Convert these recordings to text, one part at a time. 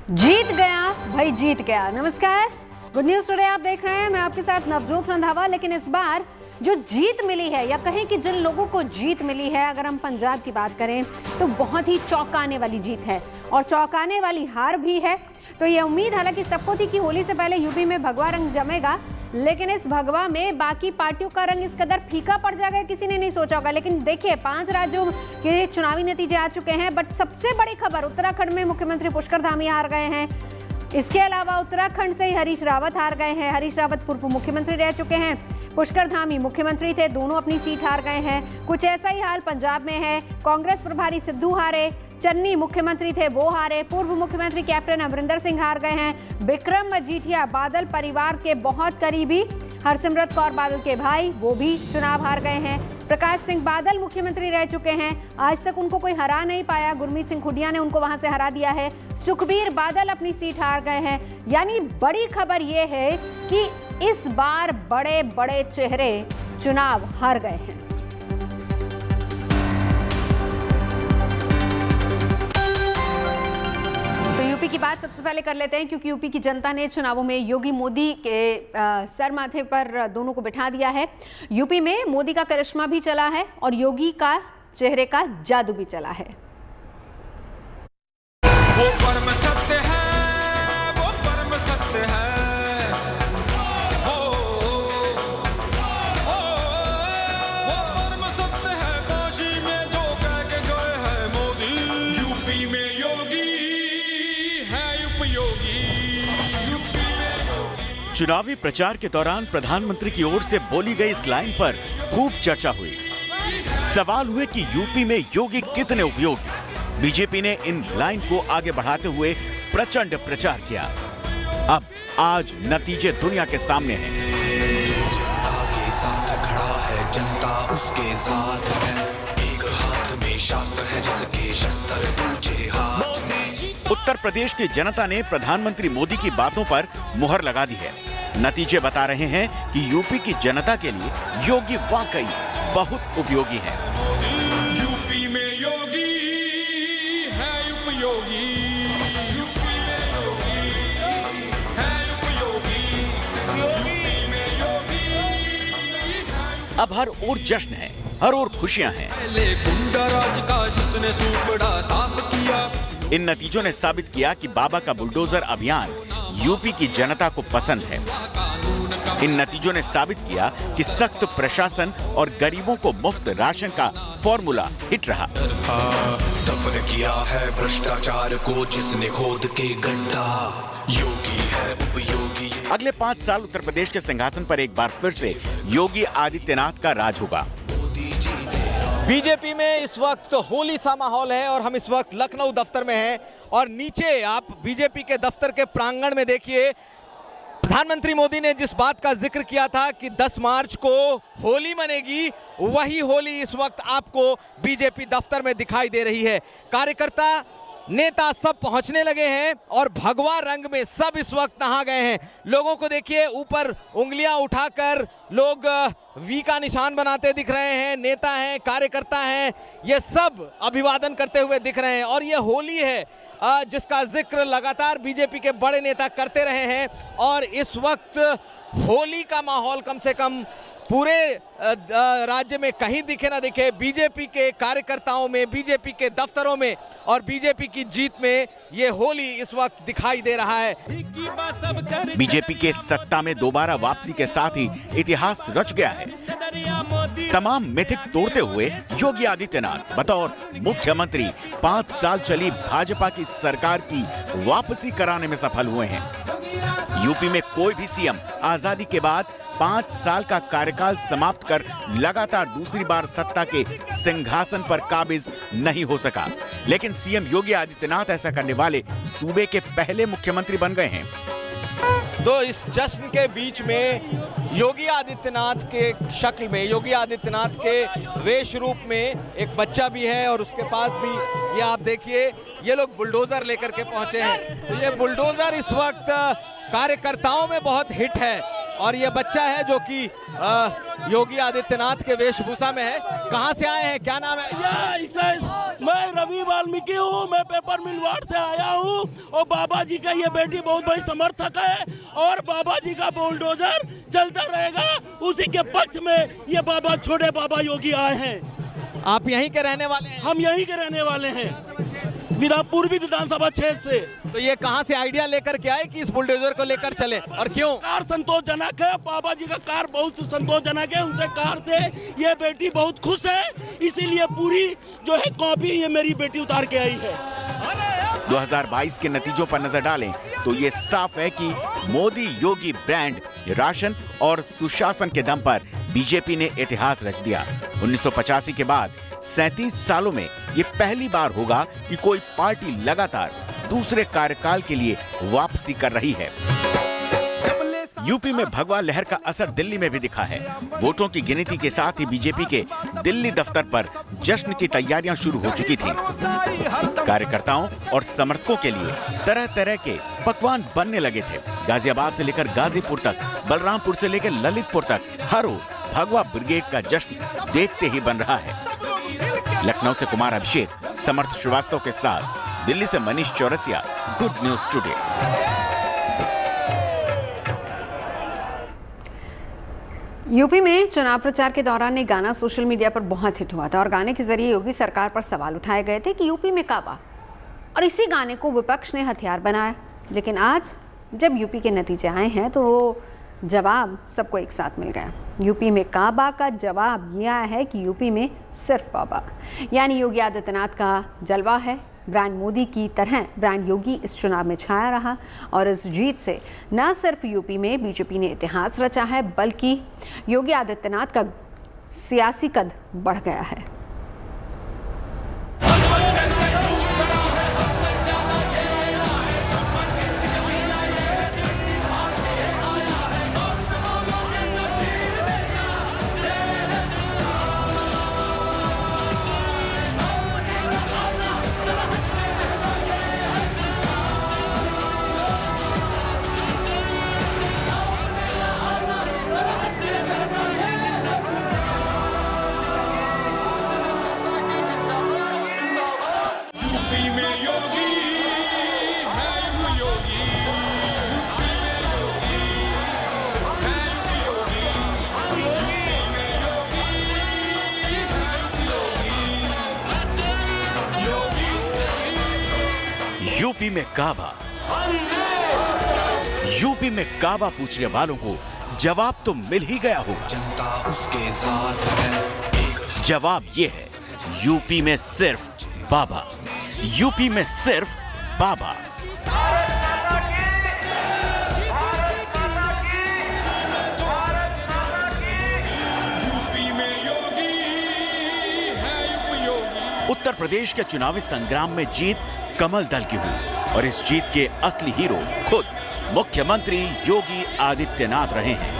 जीत गया भाई, जीत गया। नमस्कार, गुड न्यूज टुडे आप देख रहे हैं। मैं आपके साथ नवजोत रंधावा। लेकिन इस बार जो जीत मिली है, या कहें कि जिन लोगों को जीत मिली है, अगर हम पंजाब की बात करें तो बहुत ही चौंकाने वाली जीत है और चौंकाने वाली हार भी है। तो ये उम्मीद हालांकि सबको थी कि होली से पहले यूपी में भगवा रंग जमेगा, लेकिन इस भगवा में बाकी पार्टियों का रंग इस कदर फीका पड़ जाएगा किसी ने नहीं सोचा होगा। लेकिन देखिए, 5 राज्यों के चुनावी नतीजे आ चुके हैं, बट सबसे बड़ी खबर, उत्तराखंड में मुख्यमंत्री पुष्कर धामी हार गए हैं। इसके अलावा उत्तराखंड से हरीश रावत हार गए हैं। हरीश रावत पूर्व मुख्यमंत्री रह चुके हैं, पुष्कर धामी मुख्यमंत्री थे, दोनों अपनी सीट हार गए हैं। कुछ ऐसा ही हाल पंजाब में है। कांग्रेस प्रभारी सिद्धू हारे, चन्नी मुख्यमंत्री थे वो हारे, पूर्व मुख्यमंत्री कैप्टन अमरिंदर सिंह हार गए हैं। विक्रम मजीठिया बादल परिवार के बहुत करीबी हरसिमरत कौर बादल के भाई, वो भी चुनाव हार गए हैं। प्रकाश सिंह बादल मुख्यमंत्री रह चुके हैं, आज तक उनको कोई हरा नहीं पाया, गुरमीत सिंह खुडिया ने उनको वहां से हरा दिया है। सुखबीर बादल अपनी सीट हार गए हैं। यानी बड़ी खबर ये है कि इस बार बड़े बड़े चेहरे चुनाव हार गए हैं। तो यूपी की बात सबसे पहले कर लेते हैं, क्योंकि यूपी की जनता ने चुनावों में योगी मोदी के सर माथे पर दोनों को बिठा दिया है। यूपी में मोदी का करिश्मा भी चला है और योगी का चेहरे का जादू भी चला है। वो परम सत्य है, वो परम सत्य है। वो परम सत्य है, काशी में जो कह के गए हैं मोदी। यूपी में योगी है उपयोगी, यूपी में योगी। चुनावी प्रचार के दौरान प्रधानमंत्री की ओर से बोली गई इस लाइन पर खूब चर्चा हुई। सवाल हुए कि यूपी में योगी कितने उपयोगी। बीजेपी ने इन लाइन को आगे बढ़ाते हुए प्रचंड प्रचार किया। अब आज नतीजे दुनिया के सामने हैं। जो जनता के साथ खड़ा है, जनता उसके साथ है। एक हाथ में शास्त्र है, जिसके शस्त्र दूजे हाथ में। उत्तर प्रदेश की जनता ने प्रधानमंत्री मोदी की बातों पर मुहर लगा दी है। नतीजे बता रहे हैं कि यूपी की जनता के लिए योगी वाकई बहुत उपयोगी है। यूपी में योगी है उपयोगी, यूपी में योगी है उपयोगी, यूपी में योगी है। अब हर ओर जश्न है, हर ओर खुशियां हैं। पहले गुंडा राज का जिसने सूपड़ा साफ किया। इन नतीजों ने साबित किया कि बाबा का बुलडोजर अभियान यूपी की जनता को पसंद है। इन नतीजों ने साबित किया कि सख्त प्रशासन और गरीबों को मुफ्त राशन का फॉर्मूला हिट रहा। दफन किया है भ्रष्टाचार को जिसने खोद के गड्ढा। योगी है उपयोगी। अगले 5 साल उत्तर प्रदेश के सिंहासन पर एक बार फिर से योगी आदित्यनाथ का राज होगा। बीजेपी में इस वक्त होली सा माहौल है और हम इस वक्त लखनऊ दफ्तर में हैं और नीचे आप बीजेपी के दफ्तर के प्रांगण में देखिए, प्रधानमंत्री मोदी ने जिस बात का जिक्र किया था कि 10 मार्च को होली मनेगी, वही होली इस वक्त आपको बीजेपी दफ्तर में दिखाई दे रही है। कार्यकर्ता, नेता सब पहुंचने लगे हैं और भगवा रंग में सब इस वक्त नहा गए हैं। लोगों को देखिए, ऊपर उंगलियां उठाकर लोग वी का निशान बनाते दिख रहे हैं। नेता हैं, कार्यकर्ता हैं, ये सब अभिवादन करते हुए दिख रहे हैं। और ये होली है जिसका जिक्र लगातार बीजेपी के बड़े नेता करते रहे हैं और इस वक्त होली का माहौल कम से कम पूरे राज्य में कहीं दिखे ना दिखे, बीजेपी के कार्यकर्ताओं में, बीजेपी के दफ्तरों में और बीजेपी की जीत में ये होली इस वक्त दिखाई दे रहा है। बीजेपी के सत्ता में दोबारा वापसी के साथ ही इतिहास रच गया है। तमाम मिथिक तोड़ते हुए योगी आदित्यनाथ बतौर मुख्यमंत्री 5 साल चली भाजपा की सरकार की वापसी कराने में सफल हुए हैं। यूपी में कोई भी सीएम आजादी के बाद 5 साल का कार्यकाल समाप्त कर लगातार दूसरी बार सत्ता के सिंहासन पर काबिज नहीं हो सका, लेकिन सीएम योगी आदित्यनाथ ऐसा करने वाले सूबे के पहले मुख्यमंत्री बन गए हैं। तो इस जश्न के बीच में योगी आदित्यनाथ के शक्ल में, योगी आदित्यनाथ के वेश रूप में एक बच्चा भी है और उसके पास भी ये आप देखिए, ये लोग बुलडोजर लेकर के पहुंचे हैं। तो ये बुलडोजर इस वक्त कार्यकर्ताओं में बहुत हिट है और ये बच्चा है जो कि योगी आदित्यनाथ के वेशभूषा में है। कहाँ से आए हैं, क्या नाम है? मैं रवि वाल्मीकि हूँ, मैं पेपर मिल वार्ड से आया हूँ और बाबा जी का ये बेटी बहुत बड़ी समर्थक है और बाबा जी का बुलडोजर चलता रहेगा, उसी के पक्ष में ये बाबा छोटे बाबा योगी आए हैं। आप यहीं के रहने वाले हैं? हम यहीं के रहने वाले हैं, पूर्वी विधानसभा क्षेत्र से। तो ये कहाँ से आइडिया लेकर के आए कि इस बुलडोजर को लेकर चले और क्यों? कार संतोषजनक है, बाबा जी का कार बहुत संतोषजनक है, उनसे कार से ये बेटी बहुत खुश है, इसीलिए पूरी जो है कॉपी ये मेरी बेटी उतार के आई है। 2022 के नतीजों पर नजर डालें तो ये साफ है कि मोदी योगी ब्रांड राशन और सुशासन के दम पर बीजेपी ने इतिहास रच दिया। 1985 के बाद 37 सालों में ये पहली बार होगा कि कोई पार्टी लगातार दूसरे कार्यकाल के लिए वापसी कर रही है। यूपी में भगवा लहर का असर दिल्ली में भी दिखा है। वोटों की गिनती के साथ ही बीजेपी के दिल्ली दफ्तर पर जश्न की तैयारियां शुरू हो चुकी थीं। कार्यकर्ताओं और समर्थकों के लिए तरह तरह के पकवान बनने लगे थे। गाजियाबाद से लेकर गाजीपुर तक, बलरामपुर से लेकर ललितपुर तक हर रोज भगवा ब्रिगेड का जश्न देखते ही बन रहा है। लखनऊ से कुमार अभिषेक, समर्थ श्रीवास्तव के साथ दिल्ली से Manish Chaurasia, good News today. UP में चुनाव प्रचार के दौरान एक गाना सोशल मीडिया पर बहुत हिट हुआ था और गाने के जरिए योगी सरकार पर सवाल उठाए गए थे कि यूपी में काबा, और इसी गाने को विपक्ष ने हथियार बनाया। लेकिन आज जब यूपी के नतीजे आए हैं तो जवाब सबको एक साथ मिल गया। यूपी में काबा का जवाब यह आया है कि यूपी में सिर्फ बाबा, यानी योगी आदित्यनाथ का जलवा है। ब्रांड मोदी की तरह ब्रांड योगी इस चुनाव में छाया रहा और इस जीत से न सिर्फ यूपी में बीजेपी ने इतिहास रचा है, बल्कि योगी आदित्यनाथ का सियासी कद बढ़ गया है। यूपी में काबा, यूपी में काबा पूछने वालों को जवाब तो मिल ही गया होगा। जनता उसके साथ है। जवाब ये है, यूपी में सिर्फ बाबा, यूपी में सिर्फ बाबा। उत्तर प्रदेश के चुनावी संग्राम में जीत कमल दल की हुई और इस जीत के असली हीरो खुद मुख्यमंत्री योगी आदित्यनाथ रहे हैं।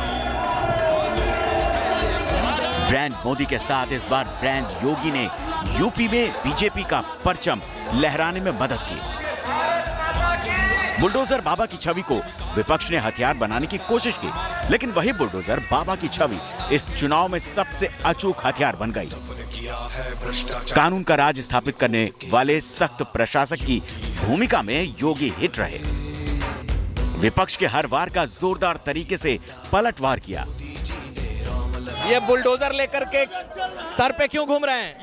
ब्रांड मोदी के साथ इस बार ब्रांड योगी ने यूपी में बीजेपी का परचम लहराने में मदद की। बुलडोजर बाबा की छवि को विपक्ष ने हथियार बनाने की कोशिश की, लेकिन वही बुलडोजर बाबा की छवि इस चुनाव में सबसे अचूक हथियार बन गई। कानून का राज स्थापित करने वाले सख्त प्रशासक की भूमिका में योगी हिट रहे। विपक्ष के हर वार का जोरदार तरीके से पलटवार किया। ये बुलडोजर लेकर के सर पे क्यों घूम रहे हैं?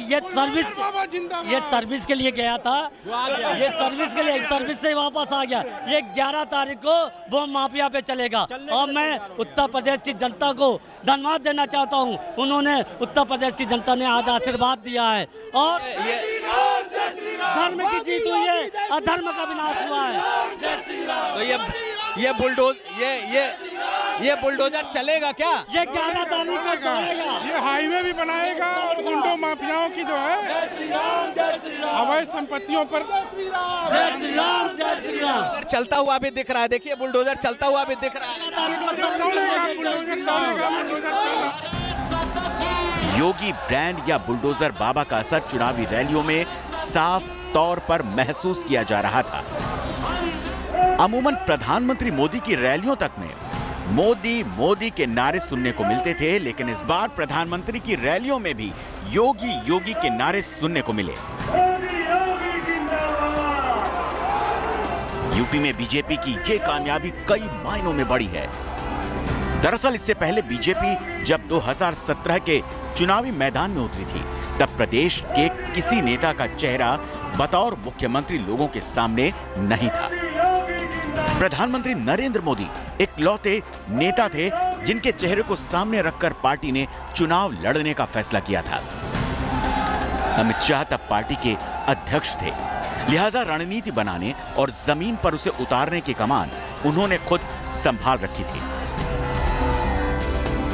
ये सर्विस के लिए गया था, ये सर्विस से वापस आ गया। ये 11 तारीख को बम माफिया पे चलेगा और मैं उत्तर प्रदेश की जनता को धन्यवाद देना चाहता हूं। उन्होंने उत्तर प्रदेश की जनता ने आज आशीर्वाद दिया है और धर्म की जीत हुई है, अधर्म का विनाश हुआ है। जय श्री राम। तो ये बुलडोजर चलेगा क्या? ये 11 तारीख को चलेगा। ये हाईवे भी बनाएगा और गुंडों माफियाओं की जो है अवैध संपत्तियों पर जय श्री राम, जय श्री राम। चलता हुआ भी दिख रहा है। देखिए बुलडोजर चलता हुआ भी दिख रहा है। योगी ब्रांड या बुलडोजर बाबा का असर चुनावी रैलियों में साफ तौर पर महसूस किया जा रहा था। अमूमन प्रधानमंत्री मोदी की रैलियों तक में मोदी मोदी के नारे सुनने को मिलते थे, लेकिन इस बार प्रधानमंत्री की रैलियों में भी योगी योगी के नारे सुनने को मिले। यूपी में बीजेपी की ये कामयाबी कई मायनों में बड़ी है। दरअसल इससे पहले बीजेपी जब 2017 के चुनावी मैदान में उतरी थी, तब प्रदेश के किसी नेता का चेहरा बतौर मुख्यमंत्री लोगों के सामने नहीं था। प्रधानमंत्री नरेंद्र मोदी इकलौते नेता थे जिनके चेहरे को सामने रखकर पार्टी ने चुनाव लड़ने का फैसला किया था। अमित शाह तब पार्टी के अध्यक्ष थे, लिहाजा रणनीति बनाने और जमीन पर उसे उतारने की कमान उन्होंने खुद संभाल रखी थी।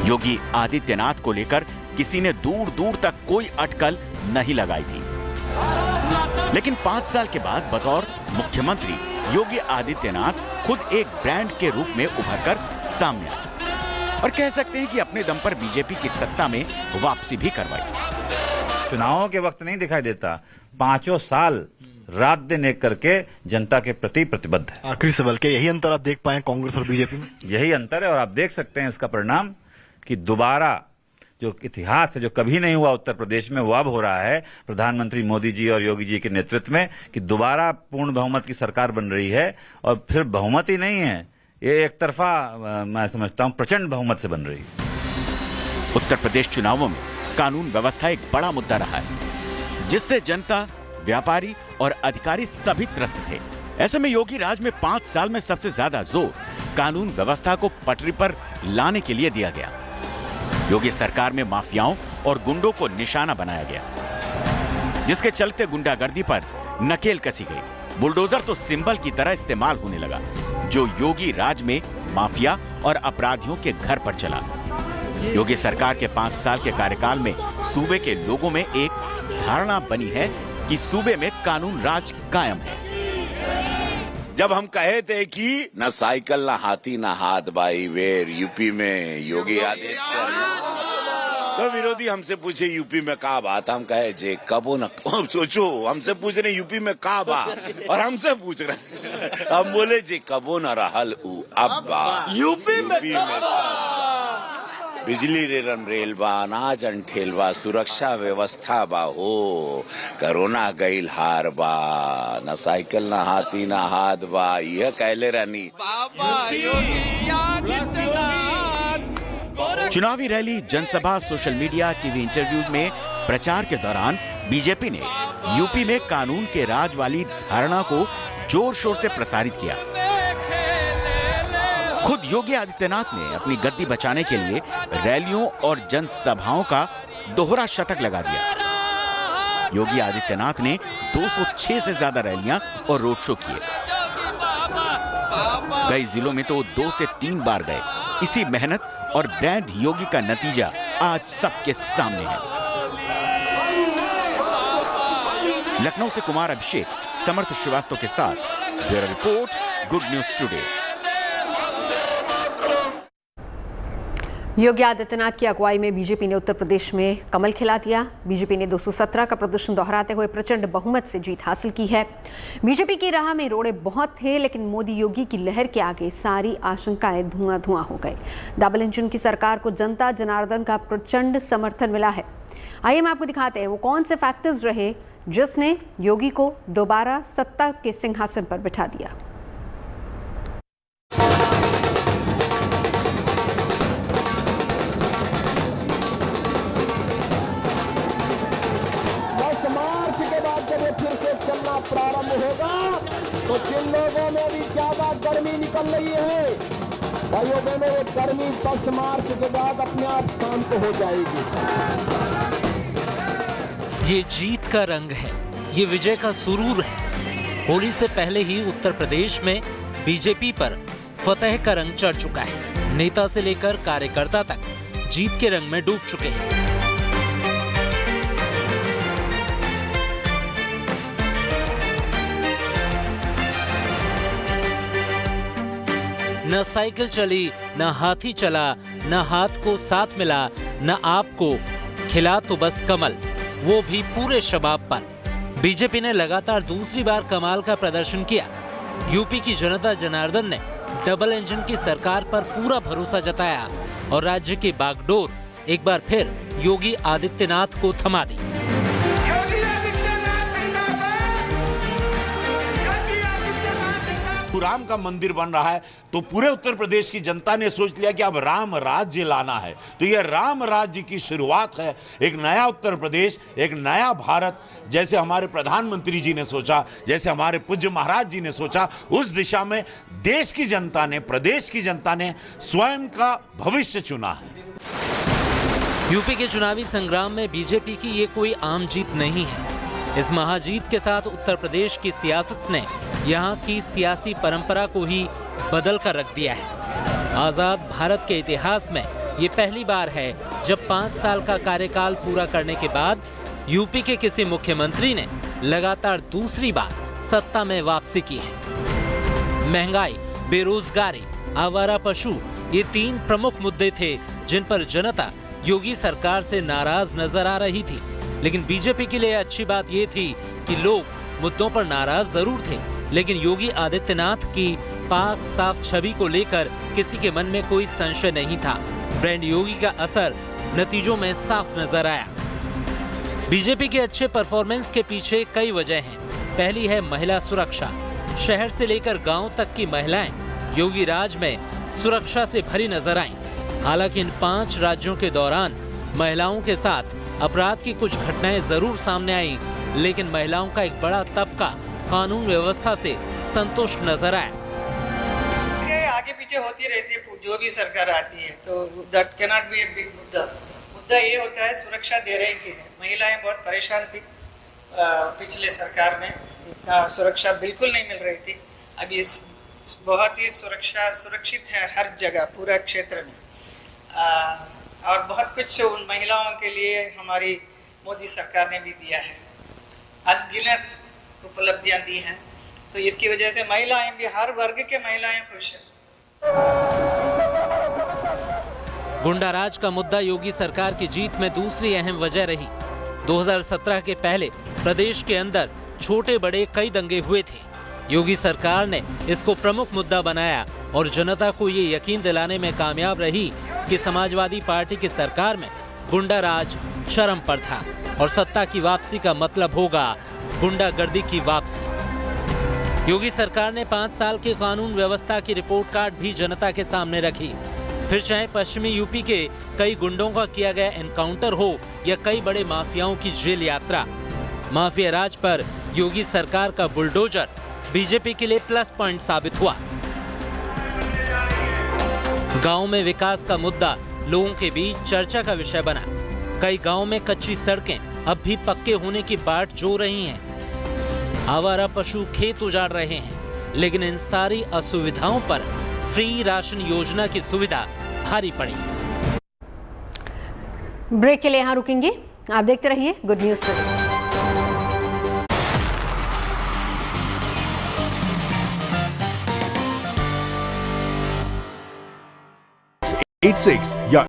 योगी आदित्यनाथ को लेकर किसी ने दूर दूर तक कोई अटकल नहीं लगाई थी, लेकिन 5 साल के बाद बतौर मुख्यमंत्री योगी आदित्यनाथ खुद एक ब्रांड के रूप में उभरकर सामने आए और कह सकते हैं कि अपने दम पर बीजेपी की सत्ता में वापसी भी करवाई। चुनावों के वक्त नहीं दिखाई देता, 5 साल रात दिन एक करके जनता के प्रति प्रतिबद्ध है। आखिरी सवाल, क्या यही अंतर आप देख पाए कांग्रेस और बीजेपी में? यही अंतर है और आप देख सकते हैं इसका परिणाम कि दोबारा जो इतिहास है, जो कभी नहीं हुआ उत्तर प्रदेश में, वो अब हो रहा है प्रधानमंत्री मोदी जी और योगी जी के नेतृत्व में, कि दोबारा पूर्ण बहुमत की सरकार बन रही है। और फिर बहुमत ही नहीं है, ये एक तरफा मैं समझता हूं प्रचंड बहुमत से बन रही है। उत्तर प्रदेश चुनावों में कानून व्यवस्था एक बड़ा मुद्दा रहा है, जिससे जनता, व्यापारी और अधिकारी सभी त्रस्त थे। ऐसे में योगी राज में 5 साल में सबसे ज्यादा जोर कानून व्यवस्था को पटरी पर लाने के लिए दिया गया। योगी सरकार में माफियाओं और गुंडों को निशाना बनाया गया, जिसके चलते गुंडागर्दी पर नकेल कसी गई। बुलडोजर तो सिंबल की तरह इस्तेमाल होने लगा, जो योगी राज में माफिया और अपराधियों के घर पर चला। योगी सरकार के 5 साल के कार्यकाल में सूबे के लोगों में एक धारणा बनी है कि सूबे में कानून राज कायम है। जब हम कहे थे कि न साइकिल न हाथी न हाथ बाई वेर यूपी में योगी आदित्यनाथ, तो विरोधी हमसे पूछे यूपी में का बात, हम कहे जे कबो न सोचो, हमसे पूछ रहे यूपी में का बात और हमसे पूछ रहे हम बोले जे कबो न रहल उ अब बा यूपी में बिजली रेल बा, अनाज अंठेल बा, सुरक्षा व्यवस्था बा हो, कोरोना गईल हार बा, न साइकिल न हाथी न हाथ बा, यह कहले रहनी। चुनावी रैली, जनसभा, सोशल मीडिया, टीवी इंटरव्यू में प्रचार के दौरान बीजेपी ने यूपी में कानून के राज वाली धारणा को जोर शोर से प्रसारित किया। खुद योगी आदित्यनाथ ने अपनी गद्दी बचाने के लिए रैलियों और जनसभाओं का दोहरा शतक लगा दिया। योगी आदित्यनाथ ने 206 से ज्यादा रैलियां और रोड शो किए। कई जिलों में तो 2 से 3 बार गए। इसी मेहनत और ब्रांड योगी का नतीजा आज सबके सामने है। लखनऊ से कुमार अभिषेक, समर्थ श्रीवास्तव के साथ bureau report, Good News Today. Yogi Adityanath की अगुवाई में बीजेपी ने उत्तर प्रदेश में कमल खिला दिया। बीजेपी ने 217 का प्रदर्शन दोहराते हुए प्रचंड बहुमत से जीत हासिल की है। बीजेपी की राह में रोड़े बहुत थे, लेकिन मोदी योगी की लहर के आगे सारी आशंकाएं धुआं धुआं हो गई। डबल इंजन की सरकार को जनता जनार्दन का प्रचंड समर्थन मिला है। आइए हम आपको दिखाते हैं वो कौन से फैक्टर्स रहे जिसने योगी को दोबारा सत्ता के सिंहासन पर बिठा दिया। प्रारंभ होगा तो जिन लोगों में भी ज्यादा गर्मी निकल रही है, भाइयों बहनों, वो गर्मी 10 मार्च के बाद अपने आप शांत हो जाएगी। ये जीत का रंग है, ये विजय का सुरूर है। होली से पहले ही उत्तर प्रदेश में बीजेपी पर फतह का रंग चढ़ चुका है। नेता से लेकर कार्यकर्ता तक जीत के रंग में डूब चुके हैं। न साइकिल चली, न हाथी चला, न हाथ को साथ मिला, न आपको खिला तो बस कमल, वो भी पूरे शबाब पर। बीजेपी ने लगातार दूसरी बार कमाल का प्रदर्शन किया। यूपी की जनता जनार्दन ने डबल इंजन की सरकार पर पूरा भरोसा जताया और राज्य की बागडोर एक बार फिर योगी आदित्यनाथ को थमा दी। राम का मंदिर बन रहा है तो पूरे उत्तर प्रदेश की जनता ने सोच लिया कि अब राम राज्य लाना है। तो यह राम राज्य की शुरुआत है, एक नया उत्तर प्रदेश, एक नया भारत। जैसे हमारे प्रधानमंत्री जी ने सोचा, जैसे हमारे पूज्य महाराज जी ने सोचा, उस दिशा में देश की जनता ने, प्रदेश की जनता ने स्वयं का भविष्य चुना है। यूपी के चुनावी संग्राम में बीजेपी की ये कोई आम जीत नहीं है। इस महाजीत के साथ उत्तर प्रदेश की सियासत ने यहाँ की सियासी परंपरा को ही बदल कर रख दिया है। आजाद भारत के इतिहास में ये पहली बार है जब 5 साल का कार्यकाल पूरा करने के बाद यूपी के किसी मुख्यमंत्री ने लगातार दूसरी बार सत्ता में वापसी की है। महंगाई, बेरोजगारी, आवारा पशु, ये 3 प्रमुख मुद्दे थे जिन पर जनता योगी सरकार से नाराज नजर आ रही थी। लेकिन बीजेपी के लिए अच्छी बात ये थी कि लोग मुद्दों पर नाराज जरूर थे, लेकिन योगी आदित्यनाथ की पाक साफ छवि को लेकर किसी के मन में कोई संशय नहीं था। ब्रांड योगी का असर नतीजों में साफ नजर आया। बीजेपी के अच्छे परफॉर्मेंस के पीछे कई वजह हैं। पहली है महिला सुरक्षा। शहर से लेकर गांव तक की महिलाएं योगी राज में सुरक्षा से भरी नजर आईं। हालांकि इन 5 राज्यों के दौरान महिलाओं के साथ अपराध की कुछ घटनाएं जरूर सामने आई, लेकिन महिलाओं का एक बड़ा तबका कानून व्यवस्था से संतुष्ट नजर आया। आगे पीछे होती रहती है जो भी सरकार आती है, तो that can not be a big मुद्दा। मुद्दा ये होता है सुरक्षा दे रहे हैं कि नहीं। महिलाएं बहुत परेशान थी पिछले सरकार में, इतना सुरक्षा बिल्कुल नहीं मिल रही थी। अभी बहुत ही सुरक्षित है हर जगह, पूरा क्षेत्र में। और बहुत कुछ उन महिलाओं के लिए हमारी मोदी सरकार ने भी दिया है, अनगिनत उपलब्धियां दी हैं। तो इसकी वजह से महिलाएं भी, हर वर्ग के महिलाएं खुश हैं। गुंडा राज का मुद्दा योगी सरकार की जीत में दूसरी अहम वजह रही। 2017 के पहले प्रदेश के अंदर छोटे बड़े कई दंगे हुए थे। योगी सरकार ने इसको प्रमुख मुद्दा बनाया और जनता को ये यकीन दिलाने में कामयाब रही कि समाजवादी पार्टी की सरकार में गुंडा राज चरम पर था और सत्ता की वापसी का मतलब होगा गुंडागर्दी की वापसी। योगी सरकार ने 5 साल के कानून व्यवस्था की रिपोर्ट कार्ड भी जनता के सामने रखी। फिर चाहे पश्चिमी यूपी के कई गुंडों का किया गया एनकाउंटर हो या कई बड़े माफियाओं की जेल यात्रा, माफिया राज पर योगी सरकार का बुलडोजर बीजेपी के लिए प्लस पॉइंट साबित हुआ। गांव में विकास का मुद्दा लोगों के बीच चर्चा का विषय बना। कई गांव में कच्ची सड़कें अब भी पक्के होने की बाट जो रही हैं। आवारा पशु खेत उजाड़ रहे हैं, लेकिन इन सारी असुविधाओं पर फ्री राशन योजना की सुविधा भारी पड़ी। ब्रेक के लिए यहाँ रुकेंगे, आप देखते रहिए गुड न्यूज टुडे। 86 या